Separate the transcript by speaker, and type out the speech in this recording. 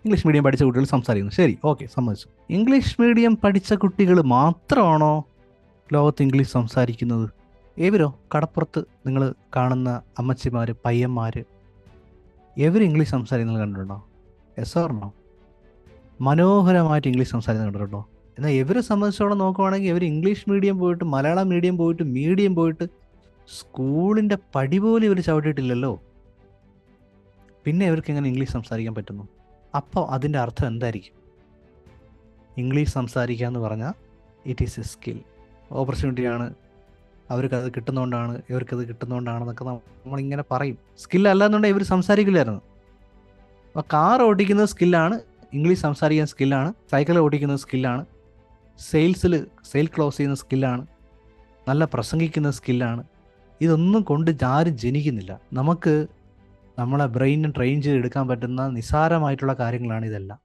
Speaker 1: English medium പഠിച്ച കുട്ടികൾ സംസാരിക്കുന്നു. ശരി, ഓക്കെ, സമ്മതിച്ചു. ഇംഗ്ലീഷ് മീഡിയം പഠിച്ച കുട്ടികൾ മാത്രമാണോ ലോകത്ത് ഇംഗ്ലീഷ് സംസാരിക്കുന്നത്? എവരോ കടപ്പുറത്ത് നിങ്ങൾ കാണുന്ന അമ്മച്ചിമാർ, പയ്യന്മാർ, എവർ ഇംഗ്ലീഷ് സംസാരിക്കുന്നത് കണ്ടിട്ടുണ്ടോ? Yes or no? മനോഹരമായിട്ട് ഇംഗ്ലീഷ് സംസാരിക്കുന്നത് കണ്ടിട്ടുണ്ടോ? എന്നാൽ ഇവരെ സംബന്ധിച്ചോളം നോക്കുവാണെങ്കിൽ ഇവർ ഇംഗ്ലീഷ് മീഡിയം പോയിട്ട്, മലയാളം മീഡിയം പോയിട്ട്, മീഡിയം പോയിട്ട് സ്കൂളിൻ്റെ പടി പോലും ഇവർ ചവിട്ടിയിട്ടില്ലല്ലോ. പിന്നെ ഇവർക്ക് എങ്ങനെ ഇംഗ്ലീഷ് സംസാരിക്കാൻ പറ്റുന്നു? അപ്പോൾ അതിൻ്റെ അർത്ഥം എന്തായിരിക്കും? ഇംഗ്ലീഷ് സംസാരിക്കുക എന്ന് പറഞ്ഞാൽ ഇറ്റ് ഈസ് എ സ്കിൽ, ഓപ്പർച്യൂണിറ്റിയാണ്. അവർക്കത് കിട്ടുന്നതുകൊണ്ടാണ്, ഇവർക്കത് കിട്ടുന്നതുകൊണ്ടാണെന്നൊക്കെ നമ്മളിങ്ങനെ പറയും. സ്കില്ലല്ല എന്നുണ്ടെങ്കിൽ ഇവർ സംസാരിക്കില്ലായിരുന്നു. അപ്പോൾ കാർ ഓടിക്കുന്നത് സ്കില്ലാണ്, ഇംഗ്ലീഷ് സംസാരിക്കുന്ന സ്കില്ലാണ്, സൈക്കിൾ ഓടിക്കുന്നത് സ്കില്ലാണ്, സെയിൽ ക്ലോസ് ചെയ്യുന്ന സ്കില്ലാണ്, നല്ല പ്രസംഗിക്കുന്ന സ്കില്ലാണ്. ഇതൊന്നും കൊണ്ട് ആരും ജനിക്കുന്നില്ല. നമുക്ക് നമ്മളെ ബ്രെയിനിനെ ട്രെയിൻ ചെയ്ത് എടുക്കാൻ പറ്റുന്ന നിസ്സാരമായിട്ടുള്ള കാര്യങ്ങളാണ് ഇതെല്ലാം.